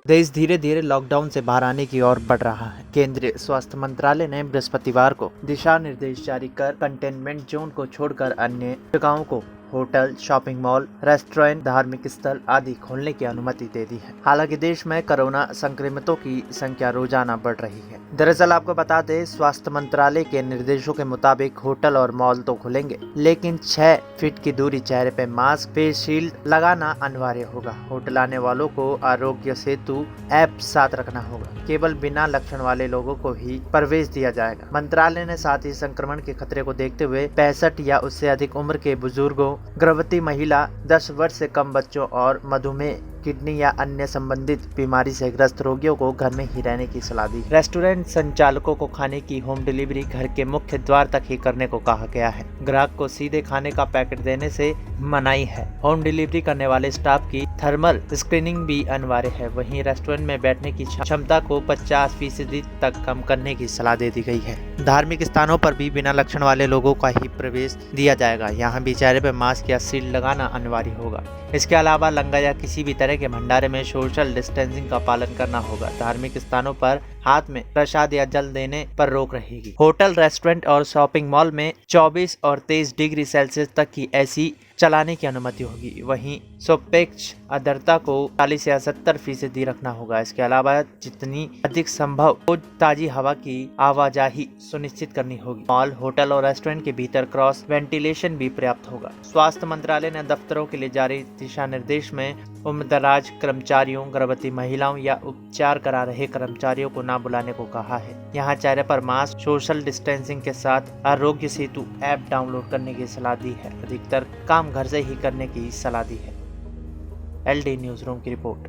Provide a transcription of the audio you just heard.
देश धीरे धीरे लॉकडाउन से बाहर आने की ओर बढ़ रहा है। केंद्रीय स्वास्थ्य मंत्रालय ने बृहस्पतिवार को दिशा निर्देश जारी कर कंटेनमेंट जोन को छोड़कर अन्य जगहों को होटल, शॉपिंग मॉल, रेस्टोरेंट, धार्मिक स्थल आदि खोलने की अनुमति दे दी है। हालांकि देश में कोरोना संक्रमितों की संख्या रोजाना बढ़ रही है। दरअसल आपको बता दें, स्वास्थ्य मंत्रालय के निर्देशों के मुताबिक होटल और मॉल तो खुलेंगे, लेकिन 6 फीट की दूरी, चेहरे पे मास्क, फेस शील्ड लगाना अनिवार्य होगा। होटल आने वालों को आरोग्य सेतु ऐप साथ रखना होगा। केवल बिना लक्षण वाले लोगों को ही प्रवेश दिया जाएगा। मंत्रालय ने साथ ही संक्रमण के खतरे को देखते हुए 65 या उससे अधिक उम्र के बुजुर्गों, गर्भवती महिला, 10 वर्ष से कम बच्चों और मधुमेह, किडनी या अन्य संबंधित बीमारी से ग्रस्त रोगियों को घर में ही रहने की सलाह दी। रेस्टोरेंट संचालकों को खाने की होम डिलीवरी घर के मुख्य द्वार तक ही करने को कहा गया है। ग्राहक को सीधे खाने का पैकेट देने से मनाही है। होम डिलीवरी करने वाले स्टाफ की थर्मल स्क्रीनिंग भी अनिवार्य है। वहीं रेस्टोरेंट में बैठने की क्षमता को 50% तक कम करने की सलाह दे दी गई है। धार्मिक स्थानों पर भी बिना लक्षण वाले लोगों का ही प्रवेश दिया जाएगा। यहाँ भी चेहरे पर मास्क या शील्ड लगाना अनिवार्य होगा। इसके अलावा लंगर या किसी भी तरह के भंडारे में सोशल डिस्टेंसिंग का पालन करना होगा। धार्मिक स्थानों पर हाथ में प्रसाद या जल देने पर रोक रहेगी। होटल, रेस्टोरेंट और शॉपिंग मॉल में 24 और 23 डिग्री सेल्सियस तक की एसी चलाने की अनुमति होगी। वहीं सापेक्ष आर्द्रता को 40 या 70% रखना होगा। इसके अलावा जितनी अधिक संभव हो ताजी हवा की आवाजाही सुनिश्चित करनी होगी। मॉल, होटल और रेस्टोरेंट के भीतर क्रॉस वेंटिलेशन भी पर्याप्त होगा। स्वास्थ्य मंत्रालय ने दफ्तरों के लिए जारी दिशा निर्देश में उम्रदराज कर्मचारियों, गर्भवती महिलाओं या उपचार करा रहे कर्मचारियों को न बुलाने को कहा है। यहाँ चेहरे पर मास्क, सोशल डिस्टेंसिंग के साथ आरोग्य सेतु ऐप डाउनलोड करने की सलाह दी है। अधिकतर काम घर से ही करने की सलाह दी है। LD न्यूज़ रूम की रिपोर्ट।